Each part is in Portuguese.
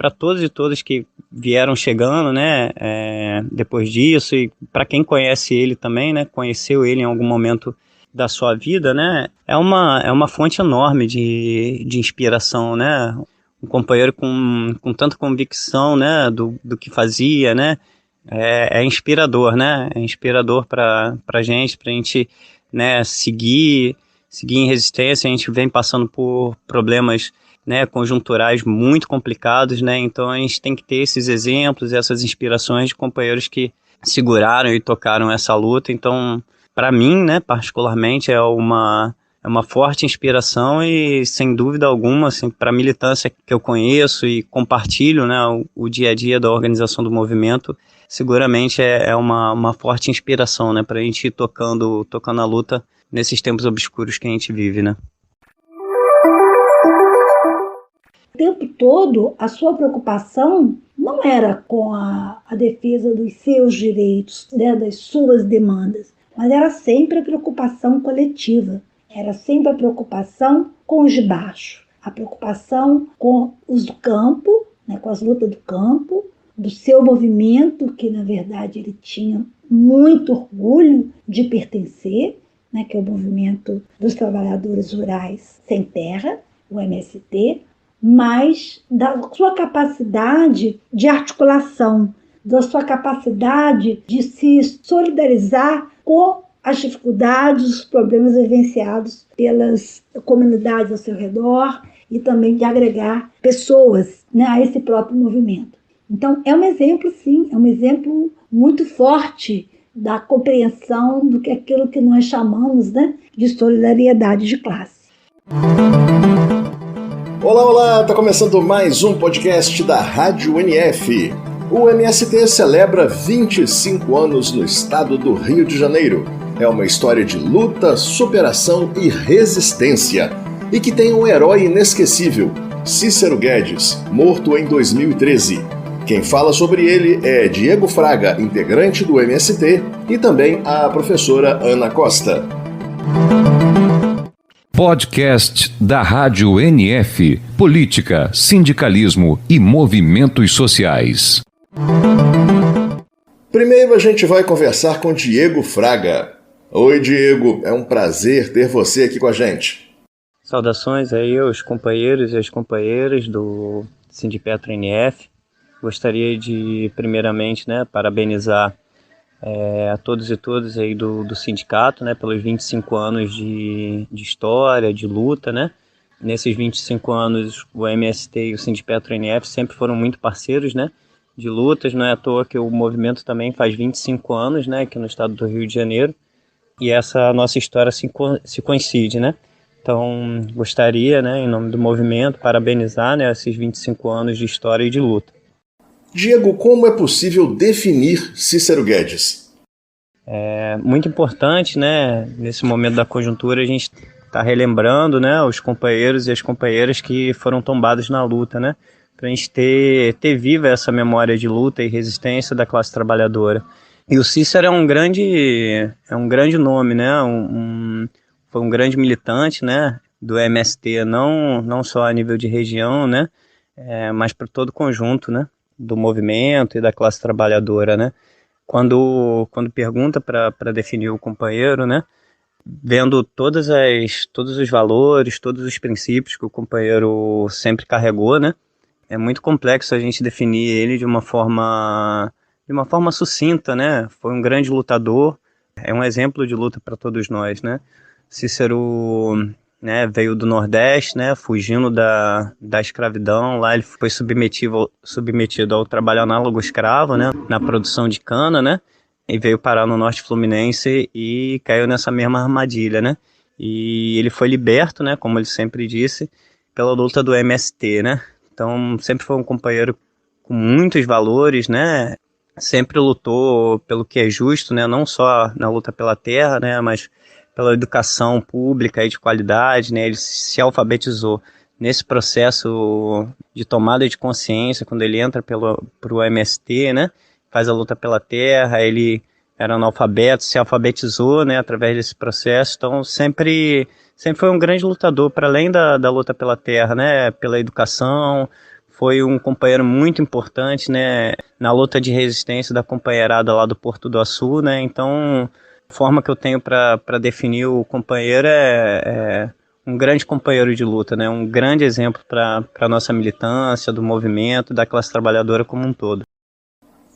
para todos e todas que vieram chegando, né, depois disso, e para quem conhece ele também, né, conheceu ele em algum momento da sua vida, né, é uma fonte enorme de inspiração, né, um companheiro com tanta convicção, né, do que fazia, né, é inspirador, né, é inspirador para a gente, né, seguir em resistência. A gente vem passando por problemas, né, conjunturais muito complicados, né, então a gente tem que ter esses exemplos, essas inspirações de companheiros que seguraram e tocaram essa luta. Então, para mim, né, particularmente, é uma forte inspiração e, sem dúvida alguma, assim, para a militância que eu conheço e compartilho, né, o dia a dia da organização do movimento, seguramente é uma forte inspiração, né, para a gente ir tocando a luta nesses tempos obscuros que a gente vive, né. O tempo todo, a sua preocupação não era com a defesa dos seus direitos, né, das suas demandas, mas era sempre a preocupação coletiva, era sempre a preocupação com os de baixo, a preocupação com os do campo, né, com as lutas do campo, do seu movimento, que na verdade ele tinha muito orgulho de pertencer, né, que é o movimento dos trabalhadores rurais sem terra, o MST, mas da sua capacidade de articulação, da sua capacidade de se solidarizar com as dificuldades, os problemas vivenciados pelas comunidades ao seu redor e também de agregar pessoas, né, a esse próprio movimento. Então, é um exemplo, sim, é um exemplo muito forte da compreensão do que é aquilo que nós chamamos, né, de solidariedade de classe. Olá, está começando mais um podcast da Rádio NF. O MST celebra 25 anos no estado do Rio de Janeiro. É uma história de luta, superação e resistência. E que tem um herói inesquecível, Cícero Guedes, morto em 2013. Quem fala sobre ele é Diego Fraga, integrante do MST, e também a professora Ana Costa. Podcast da Rádio NF, Política, Sindicalismo e Movimentos Sociais. Primeiro a gente vai conversar com Diego Fraga. Oi, Diego, é um prazer ter você aqui com a gente. Saudações aí aos companheiros e às companheiras do Sindipetro NF. Gostaria de, primeiramente, né, parabenizar a todos e todas aí do sindicato, né, pelos 25 anos de história, de luta, né. Nesses 25 anos, o MST e o Sindipetro NF sempre foram muito parceiros, né, de lutas. Não é à toa que o movimento também faz 25 anos, né, aqui no estado do Rio de Janeiro, e essa nossa história se coincide, né. Então, gostaria, né, em nome do movimento, parabenizar, né, esses 25 anos de história e de luta. Diego, como é possível definir Cícero Guedes? É muito importante, né, nesse momento da conjuntura, a gente está relembrando, né, os companheiros e as companheiras que foram tombados na luta, né, para a gente ter viva essa memória de luta e resistência da classe trabalhadora. E o Cícero é um grande nome, né, foi um grande militante, né, do MST, não só a nível de região, né, mas para todo o conjunto, né, do movimento e da classe trabalhadora, né? Quando pergunta para definir o companheiro, né? Vendo todos os valores, todos os princípios que o companheiro sempre carregou, né? É muito complexo a gente definir ele de uma forma sucinta, né? Foi um grande lutador, é um exemplo de luta para todos nós, né? Cícero, né, veio do Nordeste, né, fugindo da escravidão. Lá ele foi submetido ao trabalho análogo escravo, né, na produção de cana, né, e veio parar no Norte Fluminense e caiu nessa mesma armadilha, né, e ele foi liberto, né, como ele sempre disse, pela luta do MST, né. Então sempre foi um companheiro com muitos valores, né, sempre lutou pelo que é justo, né, não só na luta pela terra, né, mas pela educação pública e de qualidade, né? Ele se alfabetizou nesse processo de tomada de consciência, quando ele entra para o MST, né? Faz a luta pela terra, ele era analfabeto, se alfabetizou, né, através desse processo. Então sempre foi um grande lutador, para além da luta pela terra, né? Pela educação, foi um companheiro muito importante, né, na luta de resistência da companheirada lá do Porto do Açu, né, então a forma que eu tenho para definir o companheiro é um grande companheiro de luta, né, um grande exemplo para a nossa militância, do movimento, da classe trabalhadora como um todo.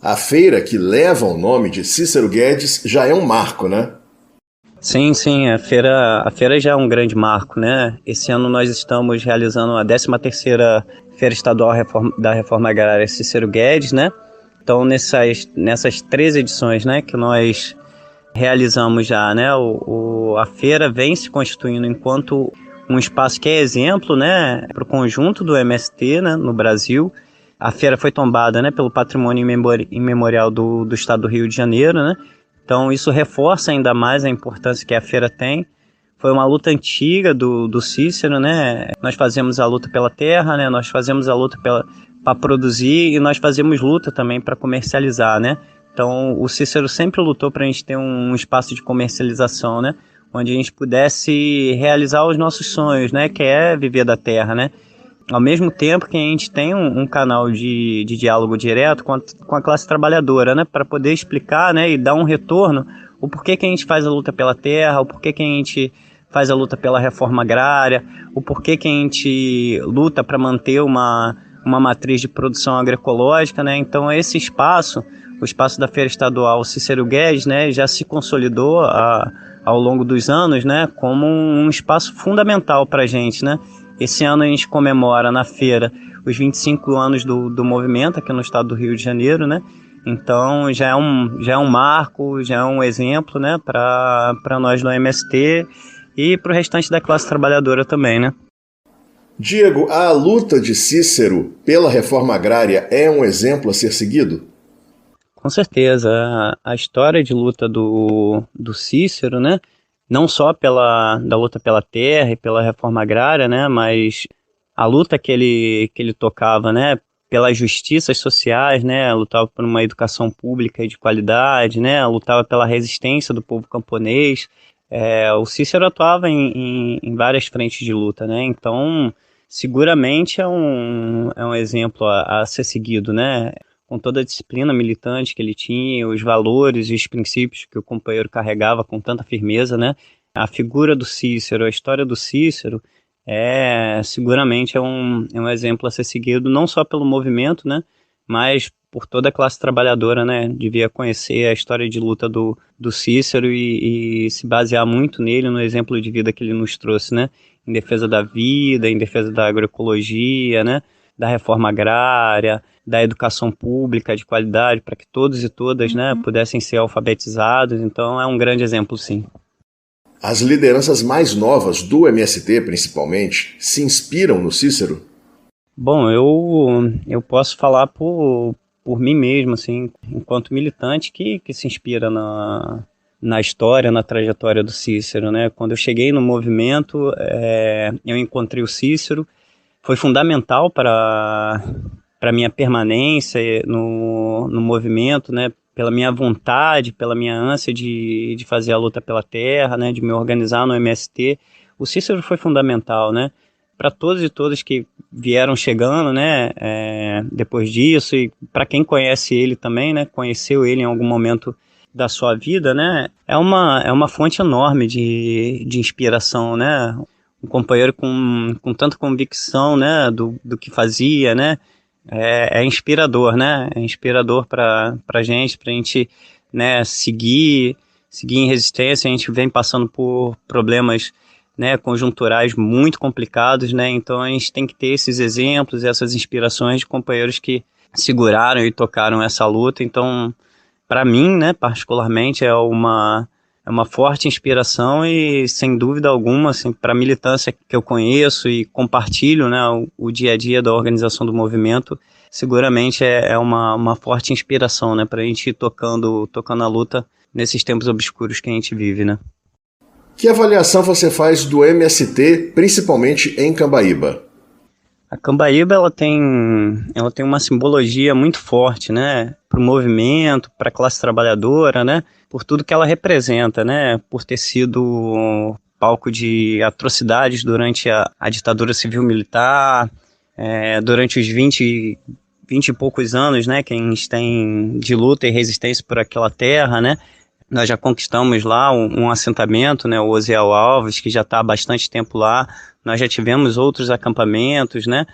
A feira que leva o nome de Cícero Guedes já é um marco, né? Sim, a feira já é um grande marco, né? Esse ano nós estamos realizando a 13ª Feira Estadual da Reforma Agrária Cícero Guedes, né? Então nessas 3 edições, né, que nós realizamos já, né, a feira vem se constituindo enquanto um espaço que é exemplo, né, para o conjunto do MST, né, no Brasil. A feira foi tombada, né, pelo Patrimônio Imemorial do Estado do Rio de Janeiro, né? Então isso reforça ainda mais a importância que a feira tem. Foi uma luta antiga do Cícero, né? Nós fazemos a luta pela terra, né? Nós fazemos a luta para produzir e nós fazemos luta também para comercializar, né? Então o Cícero sempre lutou para a gente ter um espaço de comercialização, né? Onde a gente pudesse realizar os nossos sonhos, né? Que é viver da terra, né? Ao mesmo tempo que a gente tem um canal de diálogo direto com a classe trabalhadora, né, para poder explicar, né, e dar um retorno o porquê que a gente faz a luta pela terra, o porquê que a gente faz a luta pela reforma agrária, o porquê que a gente luta para manter uma matriz de produção agroecológica, né. Então esse espaço, o espaço da Feira Estadual Cícero Guedes, né, já se consolidou ao longo dos anos, né, como um espaço fundamental para a gente, né. Esse ano a gente comemora na feira os 25 anos do movimento aqui no estado do Rio de Janeiro, né? Então já é um marco, já é um exemplo, né, para nós no MST e para o restante da classe trabalhadora também, né? Diego, a luta de Cícero pela reforma agrária é um exemplo a ser seguido? Com certeza. A história de luta do Cícero, né? Não só da luta pela terra e pela reforma agrária, né, mas a luta que ele tocava, né, pelas justiças sociais, né, lutava por uma educação pública de qualidade, né, lutava pela resistência do povo camponês. O Cícero atuava em várias frentes de luta, né, então seguramente é um exemplo a ser seguido, né, com toda a disciplina militante que ele tinha, os valores e os princípios que o companheiro carregava com tanta firmeza, né? A figura do Cícero, a história do Cícero, seguramente é um exemplo a ser seguido, não só pelo movimento, né? Mas por toda a classe trabalhadora, né? Devia conhecer a história de luta do Cícero e se basear muito nele, no exemplo de vida que ele nos trouxe, né? Em defesa da vida, em defesa da agroecologia, né? Da reforma agrária, da educação pública de qualidade, para que todos e todas, né, pudessem ser alfabetizados. Então é um grande exemplo, sim. As lideranças mais novas do MST, principalmente, se inspiram no Cícero? Bom, eu posso falar por mim mesmo, assim, enquanto militante que se inspira na história, na trajetória do Cícero, né? Quando eu cheguei no movimento, eu encontrei o Cícero. Foi fundamental para minha permanência no movimento, né? Pela minha vontade, pela minha ânsia de fazer a luta pela terra, né? De me organizar no MST. O Cícero foi fundamental, né? Para todos e todas que vieram chegando, né? Depois disso, e para quem conhece ele também, né? Conheceu ele em algum momento da sua vida, né? É uma fonte enorme de inspiração, né? Um companheiro com tanta convicção, né, do que fazia, né, é inspirador, né, é inspirador para a gente, né, seguir em resistência. A gente vem passando por problemas, né, conjunturais muito complicados, né, então a gente tem que ter esses exemplos, essas inspirações de companheiros que seguraram e tocaram essa luta. Então, para mim, né, particularmente, é uma forte inspiração e, sem dúvida alguma, assim, para a militância que eu conheço e compartilho, né, o dia a dia da organização do movimento, seguramente é uma forte inspiração, né, para a gente ir tocando a luta nesses tempos obscuros que a gente vive, né. Que avaliação você faz do MST, principalmente em Cambaíba? A Cambaíba ela tem uma simbologia muito forte, né, para o movimento, para a classe trabalhadora, né, por tudo que ela representa, né, por ter sido palco de atrocidades durante a ditadura civil-militar, durante os 20 e poucos anos, né, que a gente tem de luta e resistência por aquela terra, né? Nós já conquistamos lá um assentamento, né, o Osiel Alves, que já está há bastante tempo lá. Nós já tivemos outros acampamentos, né?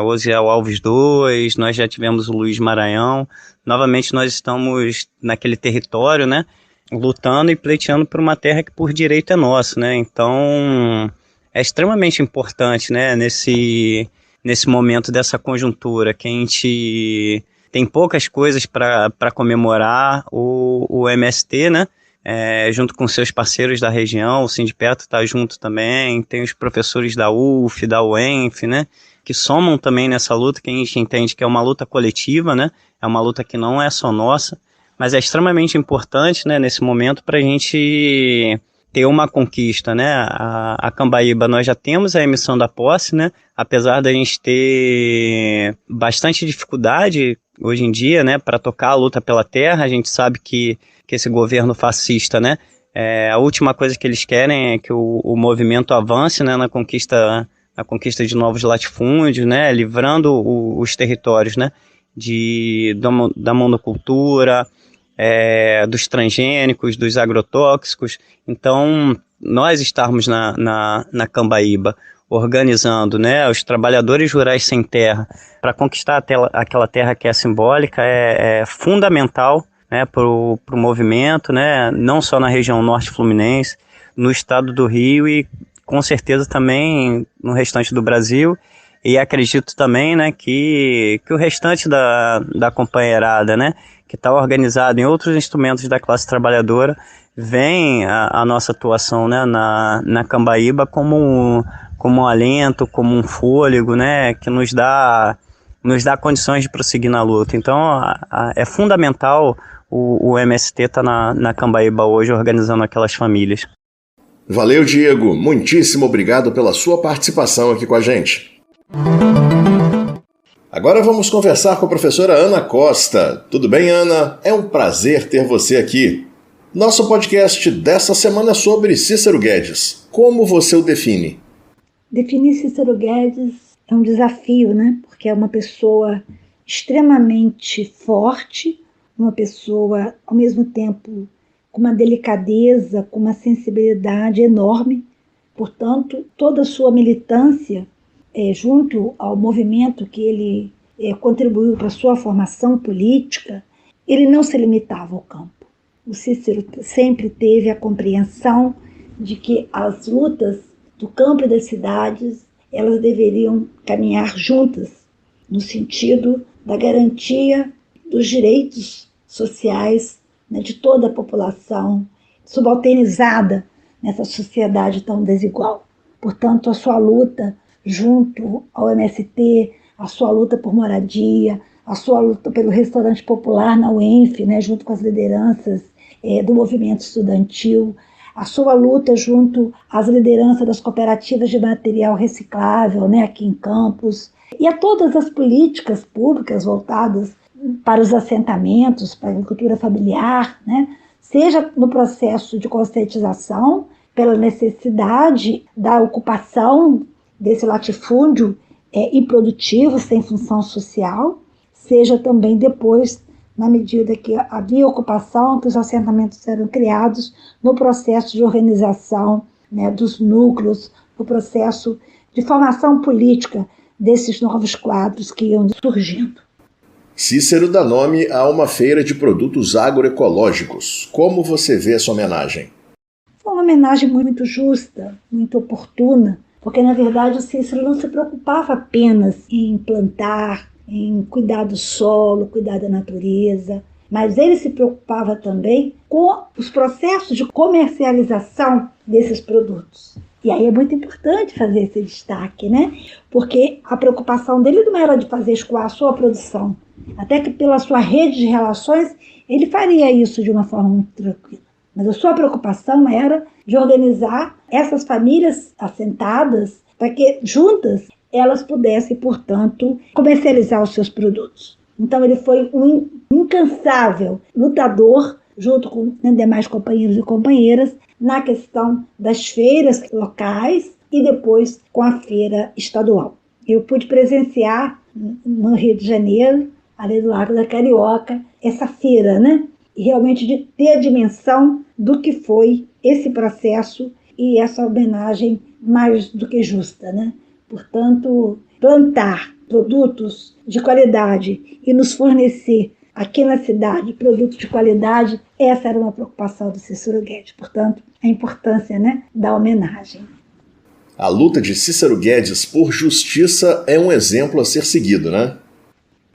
O Osiel Alves 2, nós já tivemos o Luiz Maranhão. Novamente nós estamos naquele território, né, lutando e pleiteando por uma terra que por direito é nossa, né? Então é extremamente importante, né, nesse momento dessa conjuntura, que a gente tem poucas coisas para comemorar. O MST, né, junto com seus parceiros da região, o Sindipeto está junto também, tem os professores da UF, da UENF, né, que somam também nessa luta, que a gente entende que é uma luta coletiva, né, é uma luta que não é só nossa, mas é extremamente importante, né, nesse momento para a gente ter uma conquista, né? A Cambaíba, nós já temos a emissão da posse, né? Apesar da gente ter bastante dificuldade hoje em dia, né, para tocar a luta pela terra, a gente sabe que esse governo fascista, né, a última coisa que eles querem é que o movimento avance, né, na conquista de novos latifúndios, né, livrando os territórios, né, da monocultura, dos transgênicos, dos agrotóxicos. Então, nós estarmos na Cambaíba organizando, né, os trabalhadores rurais sem terra para conquistar aquela terra que é simbólica é fundamental, né, para o movimento, né, não só na região norte fluminense, no estado do Rio e com certeza também no restante do Brasil. E acredito também, né, que o restante da companheirada, né, que está organizado em outros instrumentos da classe trabalhadora, vem a nossa atuação, né, na Cambaíba como um alento, como um fôlego, né, que nos dá condições de prosseguir na luta. Então é fundamental o MST estar na Cambaíba hoje organizando aquelas famílias. Valeu, Diego. Muitíssimo obrigado pela sua participação aqui com a gente. Agora vamos conversar com a professora Ana Costa. Tudo bem, Ana? É um prazer ter você aqui. Nosso podcast dessa semana é sobre Cícero Guedes. Como você o define? Definir Cícero Guedes é um desafio, né? Porque é uma pessoa extremamente forte, uma pessoa, ao mesmo tempo, com uma delicadeza, com uma sensibilidade enorme. Portanto, toda a sua militância junto ao movimento que ele contribuiu para a sua formação política, ele não se limitava ao campo. O Cícero sempre teve a compreensão de que as lutas do campo e das cidades, elas deveriam caminhar juntas, no sentido da garantia dos direitos sociais, né, de toda a população subalternizada nessa sociedade tão desigual. Portanto, a sua luta junto ao MST, a sua luta por moradia, a sua luta pelo restaurante popular na UENF, né, junto com as lideranças do movimento estudantil, a sua luta junto às lideranças das cooperativas de material reciclável, né, aqui em Campos, e a todas as políticas públicas voltadas para os assentamentos, para a agricultura familiar, né, seja no processo de conscientização pela necessidade da ocupação desse latifúndio improdutivo, sem função social, seja também depois, na medida que havia ocupação, que os assentamentos eram criados no processo de organização, né, dos núcleos, no processo de formação política desses novos quadros que iam surgindo. Cícero dá nome a uma feira de produtos agroecológicos. Como você vê essa homenagem? Foi uma homenagem muito justa, muito oportuna, porque, na verdade, o Cícero não se preocupava apenas em plantar, em cuidar do solo, cuidar da natureza, mas ele se preocupava também com os processos de comercialização desses produtos. E aí é muito importante fazer esse destaque, né? Porque a preocupação dele não era de fazer escoar a sua produção, até que pela sua rede de relações ele faria isso de uma forma muito tranquila. Mas a sua preocupação era de organizar essas famílias assentadas para que juntas elas pudessem, portanto, comercializar os seus produtos. Então ele foi um incansável lutador, junto com demais companheiros e companheiras, na questão das feiras locais e depois com a feira estadual. Eu pude presenciar no Rio de Janeiro, ali do Lago da Carioca, essa feira, né? E realmente de ter a dimensão do que foi esse processo e essa homenagem mais do que justa, né? Portanto, plantar produtos de qualidade e nos fornecer aqui na cidade produtos de qualidade, essa era uma preocupação do Cícero Guedes. Portanto, a importância, né, da homenagem. A luta de Cícero Guedes por justiça é um exemplo a ser seguido, né?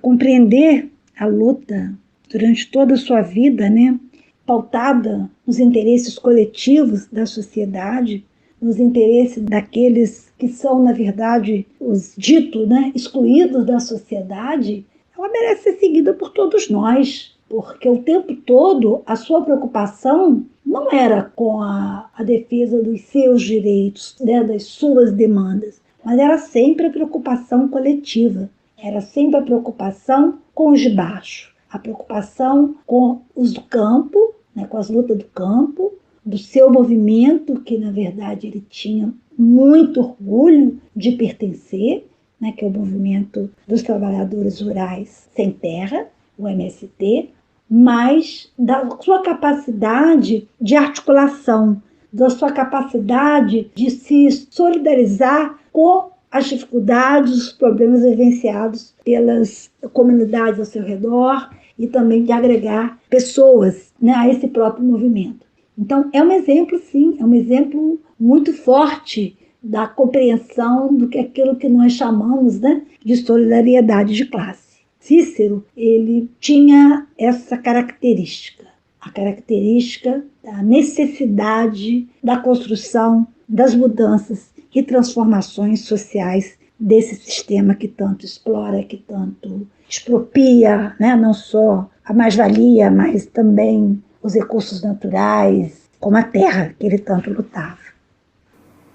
Compreender a luta durante toda a sua vida, né, pautada nos interesses coletivos da sociedade, nos interesses daqueles que são, na verdade, os ditos, né, excluídos da sociedade, ela merece ser seguida por todos nós, porque o tempo todo a sua preocupação não era com a defesa dos seus direitos, né, das suas demandas, mas era sempre a preocupação coletiva, era sempre a preocupação com os de baixo, a preocupação com os do campo, né, com as lutas do campo, do seu movimento, que na verdade ele tinha muito orgulho de pertencer, né, que é o movimento dos trabalhadores rurais sem terra, o MST, mas da sua capacidade de articulação, da sua capacidade de se solidarizar com as dificuldades, os problemas vivenciados pelas comunidades ao seu redor e também de agregar pessoas, né, a esse próprio movimento. Então, é um exemplo, sim, é um exemplo muito forte da compreensão do que aquilo que nós chamamos, né, de solidariedade de classe. Cícero, ele tinha essa característica, a característica da necessidade da construção das mudanças e transformações sociais desse sistema que tanto explora, que tanto expropria, né, não só a mais-valia, mas também os recursos naturais, como a terra que ele tanto lutava.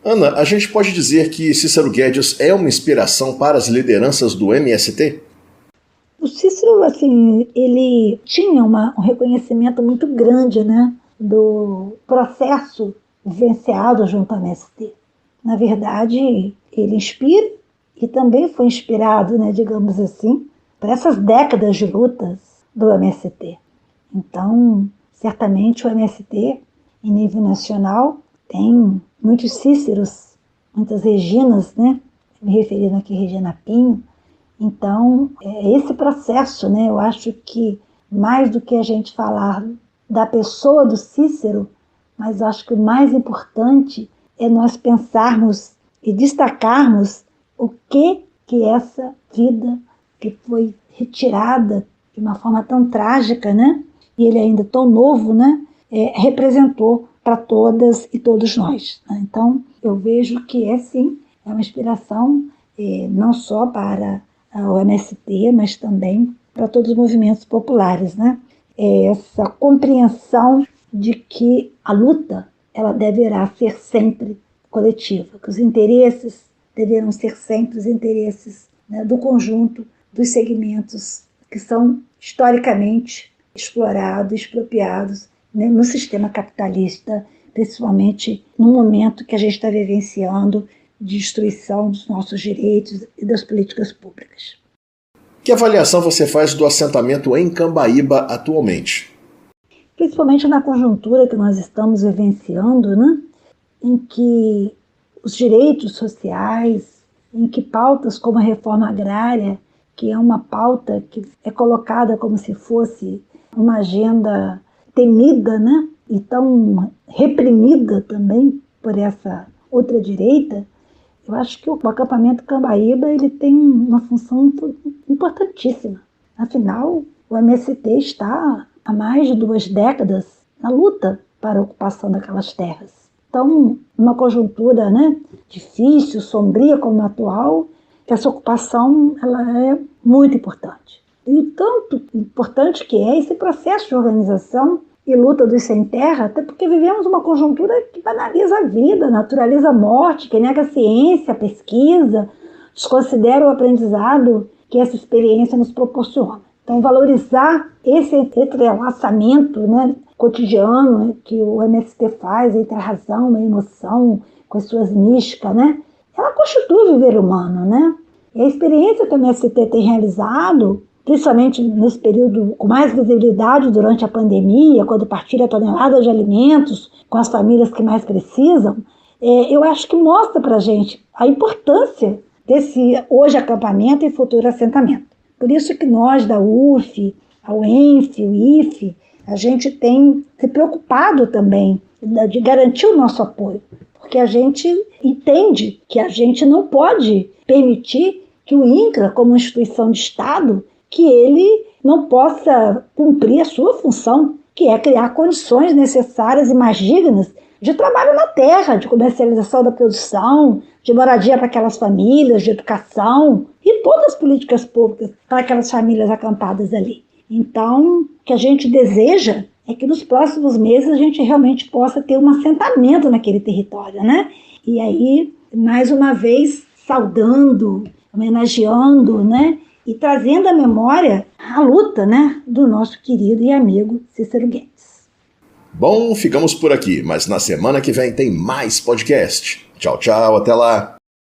Ana, a gente pode dizer que Cícero Guedes é uma inspiração para as lideranças do MST? O Cícero, assim, ele tinha um reconhecimento muito grande, né, do processo vivenciado junto ao MST. Na verdade, ele inspira e também foi inspirado, né, digamos assim, por essas décadas de lutas do MST. Então, certamente o MST, em nível nacional, tem muitos Cíceros, muitas Reginas, né, me referindo aqui a Regina Pinho. Então, esse processo, né, eu acho que mais do que a gente falar da pessoa do Cícero, mas acho que o mais importante é nós pensarmos e destacarmos o que essa vida que foi retirada de uma forma tão trágica, né, e ele ainda tão novo, né, representou para todas e todos nós, né? Então, eu vejo que sim, é uma inspiração não só para o MST, mas também para todos os movimentos populares, né? Essa compreensão de que a luta ela deverá ser sempre coletiva, que os interesses deverão ser sempre os interesses, né, do conjunto dos segmentos que são historicamente explorados, expropriados, né, no sistema capitalista, principalmente no momento que a gente está vivenciando de destruição dos nossos direitos e das políticas públicas. Que avaliação você faz do assentamento em Cambaíba atualmente? Principalmente na conjuntura que nós estamos vivenciando, né, em que os direitos sociais, em que pautas como a reforma agrária, que é uma pauta que é colocada como se fosse uma agenda temida, né, e tão reprimida também por essa outra direita, eu acho que o acampamento Cambaíba ele tem uma função importantíssima. Afinal, o MST está há mais de 2 décadas na luta para a ocupação daquelas terras. Então, numa conjuntura, né, difícil, sombria como a atual, essa ocupação ela é muito importante. E tanto importante que é esse processo de organização e luta dos sem terra, até porque vivemos uma conjuntura que banaliza a vida, naturaliza a morte, que nega a ciência, a pesquisa, desconsidera o aprendizado que essa experiência nos proporciona. Então, valorizar esse entrelaçamento, né, cotidiano, né, que o MST faz entre a razão e a emoção, com as suas místicas, né, ela constitui o viver humano, né? E a experiência que a MST tem realizado, principalmente nesse período com mais visibilidade durante a pandemia, quando partilha toneladas de alimentos com as famílias que mais precisam, eu acho que mostra para a gente a importância desse hoje acampamento e futuro assentamento. Por isso que nós da UF, a UENF, o IFE, a gente tem se preocupado também de garantir o nosso apoio, porque a gente entende que a gente não pode permitir que o INCRA, como instituição de Estado, que ele não possa cumprir a sua função, que é criar condições necessárias e mais dignas de trabalho na terra, de comercialização da produção, de moradia para aquelas famílias, de educação e todas as políticas públicas para aquelas famílias acampadas ali. Então, o que a gente deseja é que nos próximos meses a gente realmente possa ter um assentamento naquele território, né? E aí, mais uma vez, saudando, homenageando, né? E trazendo à memória a luta, né? Do nosso querido e amigo Cícero Guedes. Bom, ficamos por aqui, mas na semana que vem tem mais podcast. Tchau, tchau, até lá!